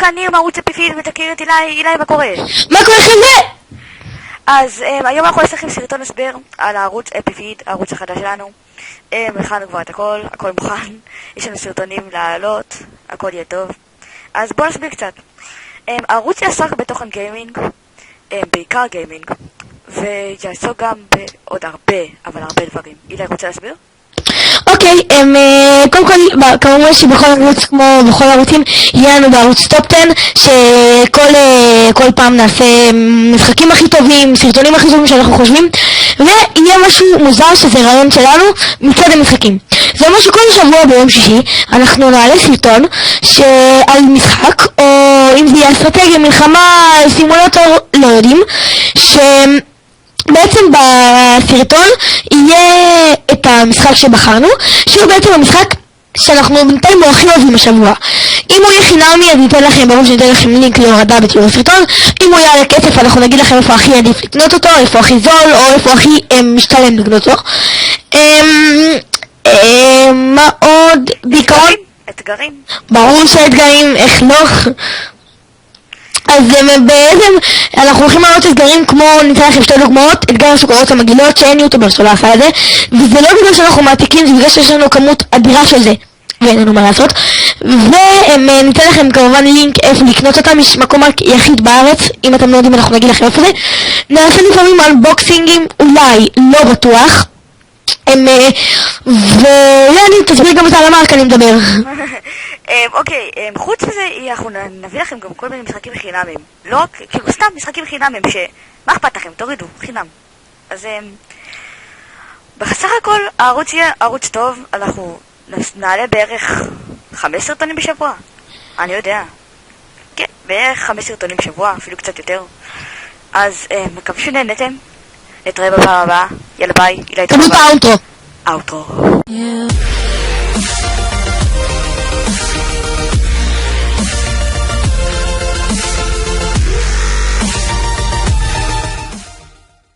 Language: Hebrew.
כאן ניר מערוץ אפיפיד ותכיר את אילי, מה קורה? מה קורה לכם זה? אז היום אנחנו נעשה לכם סרטון הסבר על הערוץ אפיפיד, הערוץ החדש שלנו. הכנו כבר את הכל מוכן, יש לנו סרטונים לעלות, הכל יהיה טוב. אז בואו נסביר קצת. הערוץ יעסוק בתוכן גיימינג, בעיקר גיימינג, ויעסוק גם בעוד הרבה דברים. אילי, רוצה להסביר? אוקיי, קודם כל, כמובן שבכל ערוץ, כמו בכל הערוצים, יהיה לנו בערוץ טופ 10, שכל פעם נעשה משחקים הכי טובים, סרטונים הכי טובים שאנחנו חושבים, ויהיה משהו מוזר שזה רעיון שלנו מצד המשחקים. זה אומר שכל שבוע ביום שישי אנחנו נעלה סרטון על משחק, או אם זה יהיה אסטרטגיה, מלחמה, סימולטור, לא יודעים, בעצם בסרטון יהיה את המשחק שבחרנו, שהוא בעצם המשחק שאנחנו בינתיים הכי אוהבים השבוע. אם הוא יהיה חינמי, אז ניתן לכם, ברור שניתן לכם לינק להורדה בתיאור הסרטון. אם הוא יעלה כסף, אנחנו נגיד לכם איפה הכי עדיף לקנות אותו, איפה הכי זול, או איפה הכי משתלם לקנות אותו. מה עוד? בעיקרון? אתגרים. ברור שהאתגרים, איך לא? אז בעצם אנחנו הולכים לעלות אתגרים כמו, ניתן לכם שתי דוגמאות, אתגר סוכרות המגילות שאין יוטיובר שלא עשה את זה, וזה לא בגלל שאנחנו מעתיקים, זה בגלל שיש לנו כמות אדירה של זה ואין לנו מה לעשות. וניתן לכם כמובן לינק איפה לקנות אותם, יש מקום יחיד בארץ, אם אתם לא יודעים אנחנו נגיד לכם איפה זה. נעשה לפעמים אנבוקסינגים, אולי, לא בטוח, ואני תסביר גם את הלמה רק אני מדבר. אוקיי, חוץ מזה אנחנו נביא לכם גם כל מיני משחקים חינמים, לא רק, כאילו סתם משחקים חינמים מה אכפת לכם? תורידו, חינם. אז בסך הכל הערוץ יהיה ערוץ טוב, אנחנו נעלה בערך 5 סרטונים בשבוע, אני יודע, כן, בערך 5 סרטונים בשבוע, אפילו קצת יותר. אז מקווה שנהנתם, נתראה בפעם הבאה, יאללה ביי, אילי תודה. קבלו את האוטרו. האוטרו.